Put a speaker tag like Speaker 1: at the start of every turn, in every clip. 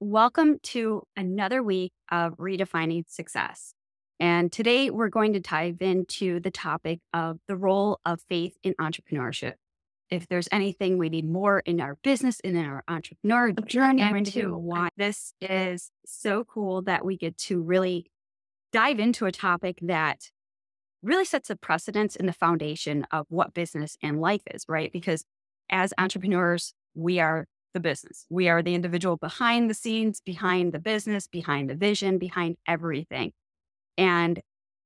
Speaker 1: Welcome to another week of Redefining Success. And today we're going to dive into the topic of the role of faith in entrepreneurship. If there's anything we need more in our business and in our entrepreneur journey, and to why this is so cool that we get to really dive into a topic that really sets a precedence in the foundation of what business and life is, right? Because as entrepreneurs, we are the business. We are the individual behind the scenes, behind the business, behind the vision, behind everything. And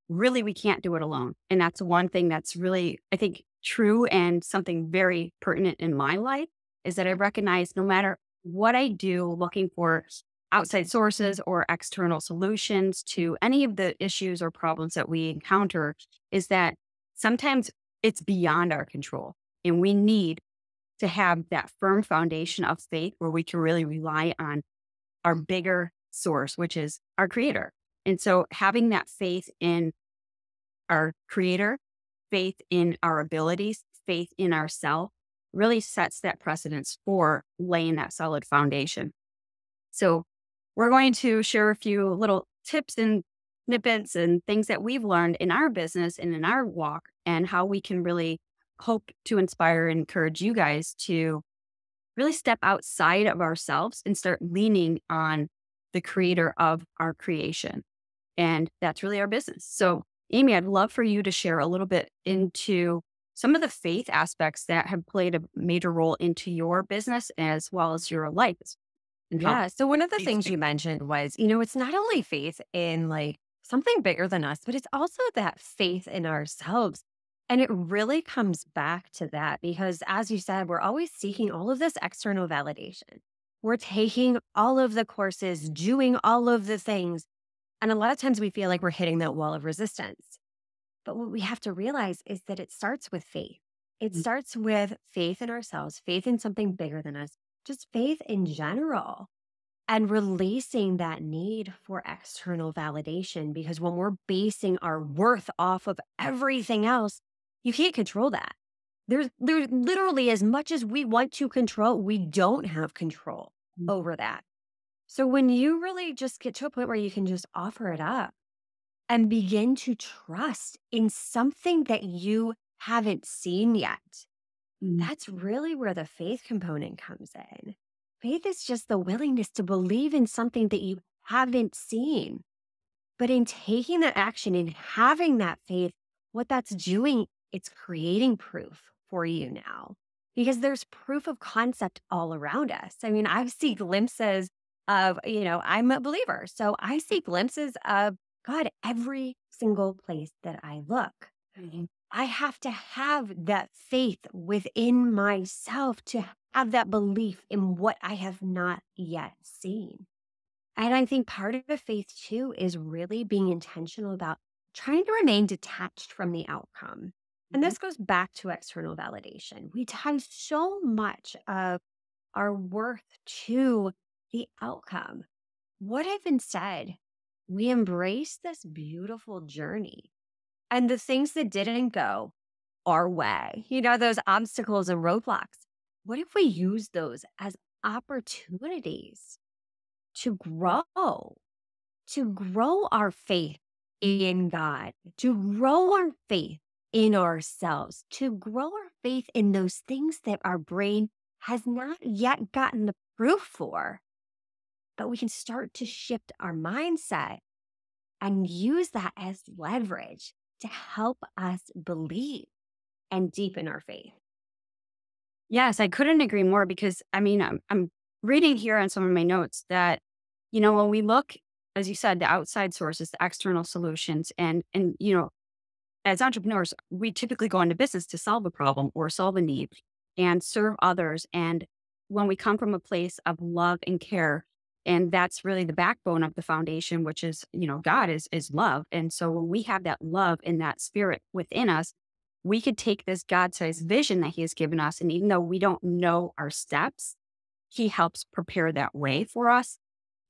Speaker 1: really, we can't do it alone. And that's one thing that's really, I think, true and something very pertinent in my life is that I recognize no matter what I do, looking for outside sources or external solutions to any of the issues or problems that we encounter, is that sometimes it's beyond our control. And we need to have that firm foundation of faith where we can really rely on our bigger source, which is our creator. And so having that faith in our creator, faith in our abilities, faith in ourselves really sets that precedence for laying that solid foundation. So we're going to share a few little tips and snippets and things that we've learned in our business and in our walk and how we can really hope to inspire and encourage you guys to really step outside of ourselves and start leaning on the creator of our creation. And that's really our business. So, Amy, I'd love for you to share a little bit into some of the faith aspects that have played a major role into your business as well as your life. And how
Speaker 2: Yeah. So one of the
Speaker 1: these
Speaker 2: things
Speaker 1: things-
Speaker 2: you mentioned was, it's not only faith in like something bigger than us, but it's also that faith in ourselves. And it really comes back to that because, as you said, we're always seeking all of this external validation. We're taking all of the courses, doing all of the things. And a lot of times we feel like we're hitting that wall of resistance. But what we have to realize is that it starts with faith. It starts with faith in ourselves, faith in something bigger than us, just faith in general, and releasing that need for external validation. Because when we're basing our worth off of everything else, you can't control that. There's literally as much as we want to control, we don't have control over that. So when you really just get to a point where you can just offer it up and begin to trust in something that you haven't seen yet, that's really where the faith component comes in. Faith is just the willingness to believe in something that you haven't seen. But in taking that action and having that faith, what that's doing, it's creating proof for you now because there's proof of concept all around us. I mean, I see glimpses of, I'm a believer. So I see glimpses of God every single place that I look. I have to have that faith within myself to have that belief in what I have not yet seen. And I think part of the faith too is really being intentional about trying to remain detached from the outcome. And this goes back to external validation. We tie so much of our worth to the outcome. What if instead we embrace this beautiful journey and the things that didn't go our way, those obstacles and roadblocks? What if we use those as opportunities to grow our faith in God, to grow our faith in ourselves, to grow our faith in those things that our brain has not yet gotten the proof for? But we can start to shift our mindset and use that as leverage to help us believe and deepen our faith.
Speaker 1: Yes, I couldn't agree more because I'm reading here on some of my notes that, when we look, as you said, the outside sources, the external solutions, and as entrepreneurs, we typically go into business to solve a problem or solve a need and serve others. And when we come from a place of love and care, and that's really the backbone of the foundation, which is, God is love. And so when we have that love and that spirit within us, we could take this God-sized vision that he has given us. And even though we don't know our steps, he helps prepare that way for us.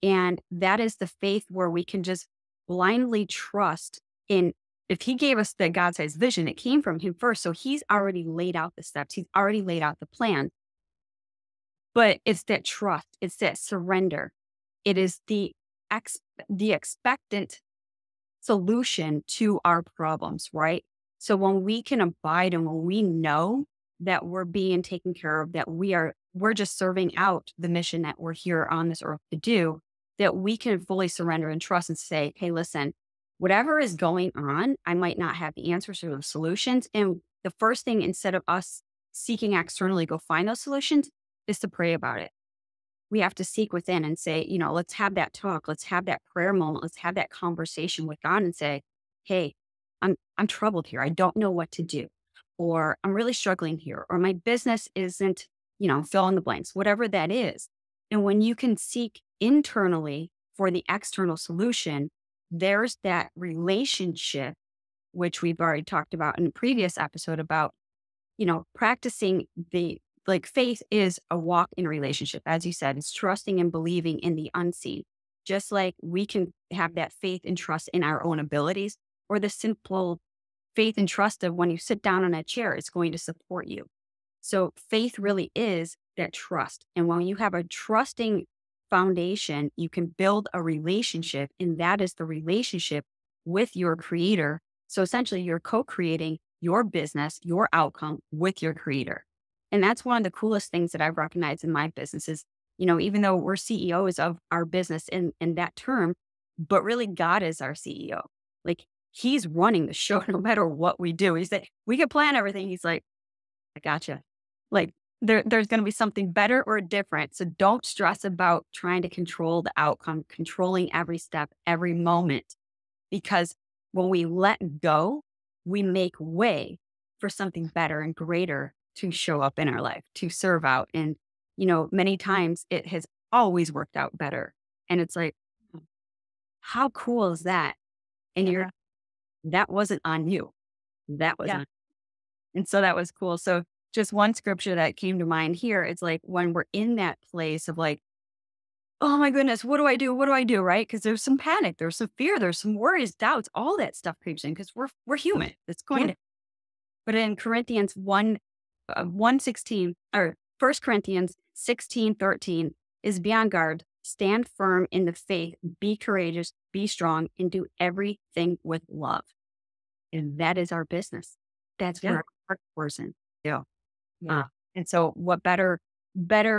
Speaker 1: And that is the faith where we can just blindly trust in, if he gave us the God-sized vision, it came from him first. So he's already laid out the steps. He's already laid out the plan. But it's that trust. It's that surrender. It is the expectant solution to our problems, right? So when we can abide and when we know that we're being taken care of, that we're just serving out the mission that we're here on this earth to do, that we can fully surrender and trust and say, hey, listen, whatever is going on, I might not have the answers or the solutions. And the first thing, instead of us seeking externally, go find those solutions, is to pray about it. We have to seek within and say, let's have that talk. Let's have that prayer moment. Let's have that conversation with God and say, hey, I'm troubled here. I don't know what to do. Or I'm really struggling here. Or my business isn't, fill in the blanks, whatever that is. And when you can seek internally for the external solution, there's that relationship, which we've already talked about in the previous episode about, practicing like faith is a walk in a relationship. As you said, it's trusting and believing in the unseen. Just like we can have that faith and trust in our own abilities, or the simple faith and trust of when you sit down on a chair, it's going to support you. So faith really is that trust. And when you have a trusting foundation, you can build a relationship, and that is the relationship with your creator. So essentially, you're co-creating your business, your outcome with your creator. And that's one of the coolest things that I've recognized in my business is, even though we're CEOs of our business in that term, but really God is our CEO. Like he's running the show no matter what we do. He's like, we can plan everything. He's like, I gotcha. Like there's going to be something better or different. So don't stress about trying to control the outcome, controlling every step, every moment, because when we let go, we make way for something better and greater to show up in our life, to serve out. And, many times it has always worked out better. And it's like, how cool is that? And
Speaker 2: Yeah.
Speaker 1: that wasn't on you. That was
Speaker 2: Yeah.
Speaker 1: on. And so that was cool. So just one scripture that came to mind here, it's like when we're in that place of like, oh my goodness, what do I do? What do I do? Right? Because there's some panic, there's some fear, there's some worries, doubts, all that stuff creeps in because we're human. It's going
Speaker 2: Yeah.
Speaker 1: to. But in Corinthians 1:16 or 1 Corinthians 16:13 is be on guard, stand firm in the faith, be courageous, be strong, and do everything with love. And that is our business. That's
Speaker 2: Yeah.
Speaker 1: where our person. Yeah.
Speaker 2: Yeah.
Speaker 1: And so what better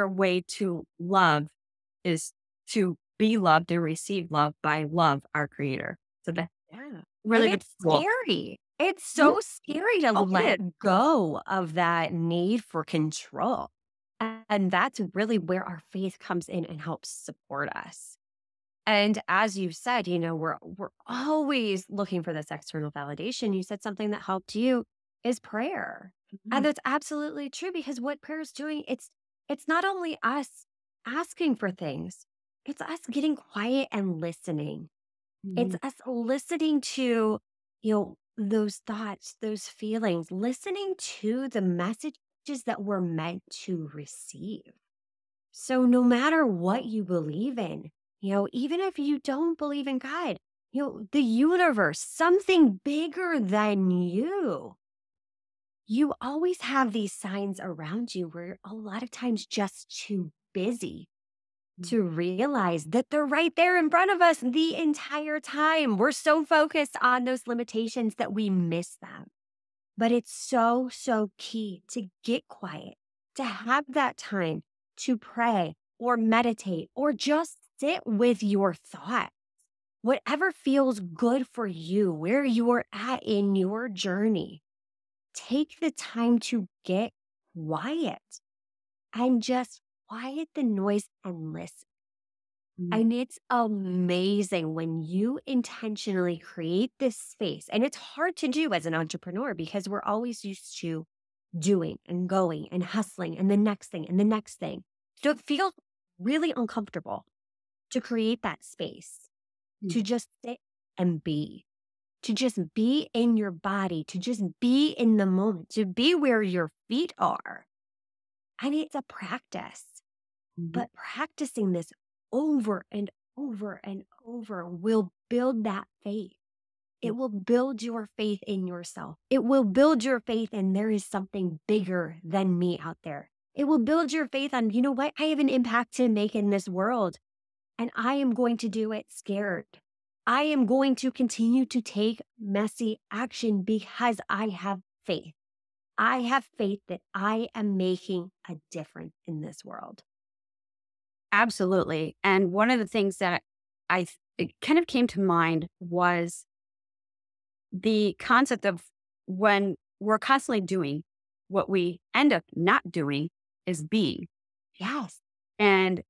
Speaker 1: way to love is to be loved and receive love by love, our creator. So that
Speaker 2: Yeah. And
Speaker 1: really good
Speaker 2: it's
Speaker 1: tool.
Speaker 2: scary. It's
Speaker 1: Yeah.
Speaker 2: so scary to
Speaker 1: Oh, it is.
Speaker 2: let go of that need for control. And that's really where our faith comes in and helps support us. And as you said, we're always looking for this external validation. You said something that helped you is prayer. And
Speaker 1: Mhm.
Speaker 2: that's absolutely true because what prayer is doing, it's not only us asking for things, it's us getting quiet and listening. It's
Speaker 1: Mhm.
Speaker 2: us listening to, those thoughts, those feelings, listening to the messages that we're meant to receive. So no matter what you believe in, even if you don't believe in God, the universe, something bigger than you always have these signs around you where a lot of times just too busy to realize that they're right there in front of us the entire time. We're so focused on those limitations that we miss them. But it's so, so key to get quiet, to have that time to pray or meditate or just sit with your thoughts. Whatever feels good for you, where you're at in your journey, take the time to get quiet and just quiet the noise and listen.
Speaker 1: Mhm.
Speaker 2: And it's amazing when you intentionally create this space. And it's hard to do as an entrepreneur because we're always used to doing and going and hustling and the next thing and the next thing. So it feels really uncomfortable to create that space, to just sit and be, to just be in your body, to just be in the moment, to be where your feet are. And it's a practice.
Speaker 1: Mhm.
Speaker 2: But practicing this over and over and over will build that faith. It will build your faith in yourself. It will build your faith in there is something bigger than me out there. It will build your faith on, you know what? I have an impact to make in this world. and I am going to do it scared. I am going to continue to take messy action because I have faith. I have faith that I am making a difference in this world.
Speaker 1: Absolutely. And one of the things that it kind of came to mind was the concept of when we're constantly doing, what we end up not doing is being.
Speaker 2: Yes.
Speaker 1: And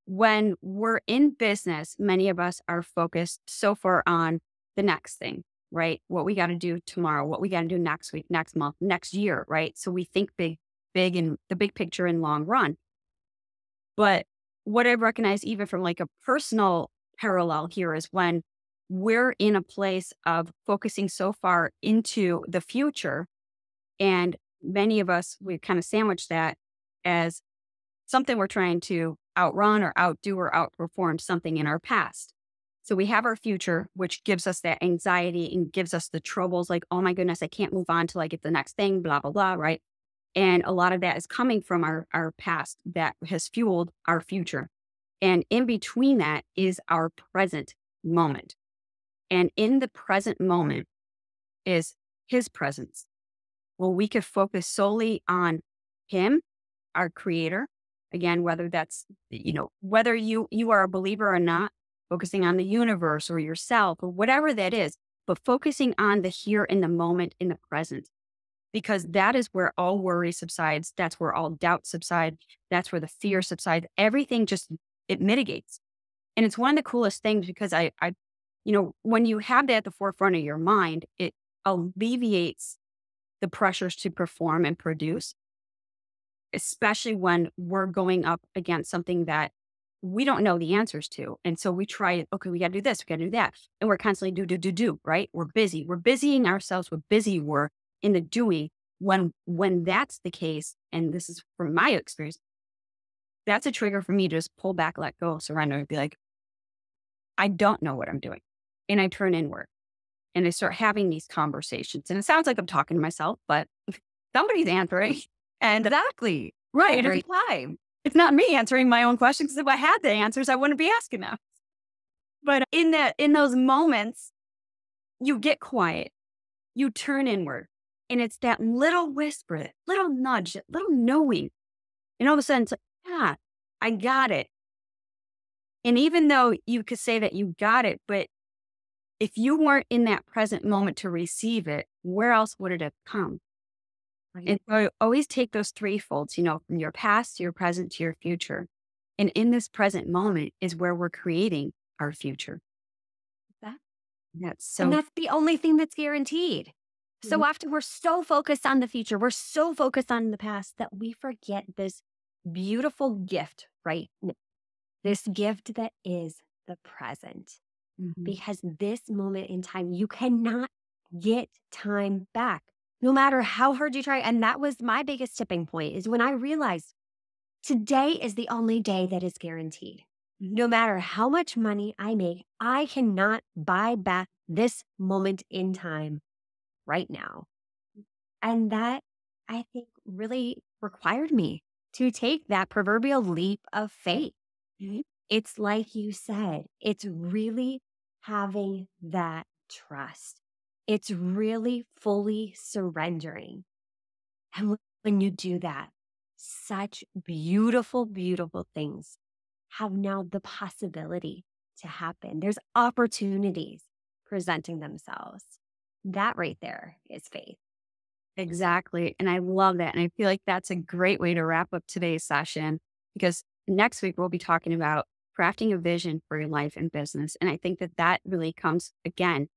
Speaker 1: when we're in business, many of us are focused so far on the next thing, right? What we got to do tomorrow, what we got to do next week, next month, next year, right? So we think big and the big picture in long run. But what I've recognized, even from like a personal parallel here, is when we're in a place of focusing so far into the future, and many of us, we kind of sandwich that as something we're trying to outrun or outdo or outperform something in our past. So we have our future, which gives us that anxiety and gives us the troubles like, oh my goodness, I can't move on till I get the next thing, blah, blah, blah, right? And a lot of that is coming from our past that has fueled our future. And in between that is our present moment. And in the present moment is his presence. Well, we could focus solely on him, our creator. Again, whether that's, whether you are a believer or not, focusing on the universe or yourself or whatever that is, but focusing on the here in the moment, in the present, because that is where all worry subsides. That's where all doubt subsides. That's where the fear subsides. Everything just, it mitigates. And it's one of the coolest things because when you have that at the forefront of your mind, it alleviates the pressures to perform and produce, especially when we're going up against something that we don't know the answers to. And so we try, okay, we got to do this, we got to do that. And we're constantly do, right? We're busy. We're busying ourselves with busy work in the doing. When that's the case, and this is from my experience, that's a trigger for me to just pull back, let go, surrender, and be like, I don't know what I'm doing. And I turn inward and I start having these conversations. And it sounds like I'm talking to myself, but somebody's answering. And
Speaker 2: Exactly.
Speaker 1: right.
Speaker 2: Every time.
Speaker 1: It's not me answering my own questions, because if I had the answers, I wouldn't be asking them. But in those moments, you get quiet, you turn inward, and it's that little whisper, that little nudge, that little knowing. And all of a sudden it's like, yeah, I got it. And even though you could say that you got it, but if you weren't in that present moment to receive it, where else would it have come?
Speaker 2: Right.
Speaker 1: And so I always take those three folds, from your past to your present to your future. And in this present moment is where we're creating our future.
Speaker 2: That-
Speaker 1: That's
Speaker 2: And
Speaker 1: so.
Speaker 2: that's the only thing that's guaranteed. So
Speaker 1: Mhm.
Speaker 2: often we're so focused on the future, we're so focused on the past that we forget this beautiful gift, right? This gift that is the present.
Speaker 1: Mhm.
Speaker 2: Because this moment in time, you cannot get time back, no matter how hard you try. And that was my biggest tipping point, is when I realized today is the only day that is guaranteed. No matter how much money I make, I cannot buy back this moment in time right now. And that, I think, really required me to take that proverbial leap of faith.
Speaker 1: Mhm.
Speaker 2: It's like you said, it's really having that trust. It's really fully surrendering. And when you do that, such beautiful, beautiful things have now the possibility to happen. There's opportunities presenting themselves. That right there is faith.
Speaker 1: Exactly. And I love that. And I feel like that's a great way to wrap up today's session, because next week we'll be talking about crafting a vision for your life and business. And I think that really comes again,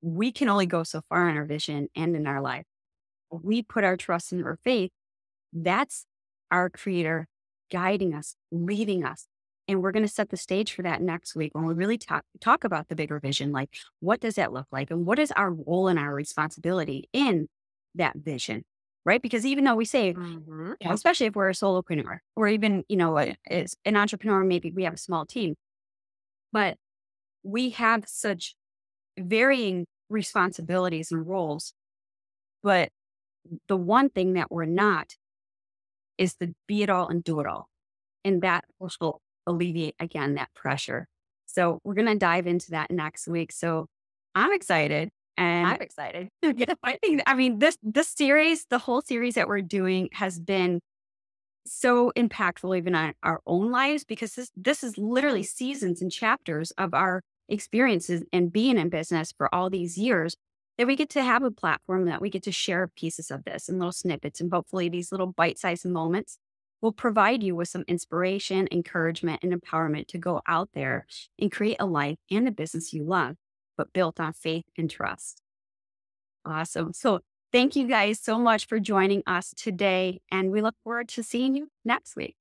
Speaker 1: we can only go so far in our vision and in our life. We put our trust in our faith. That's our creator guiding us, leading us. And we're going to set the stage for that next week when we really talk about the bigger vision. Like, what does that look like? And what is our role and our responsibility in that vision? Right? Because even though we say, especially if we're a solopreneur or even, as an entrepreneur, maybe we have a small team, but we have such varying responsibilities and roles. But the one thing that we're not is the be it all and do it all. And that will alleviate, again, that pressure So we're going to dive into that next week. So I'm excited. And
Speaker 2: I'm excited.
Speaker 1: yeah, I mean, this series, the whole series that we're doing has been so impactful even on our own lives because this is literally seasons and chapters of our experiences and being in business for all these years that we get to have a platform that we get to share pieces of this and little snippets. And hopefully these little bite-sized moments will provide you with some inspiration, encouragement, and empowerment to go out there and create a life and a business you love, but built on faith and trust. Awesome. So thank you guys so much for joining us today. And we look forward to seeing you next week.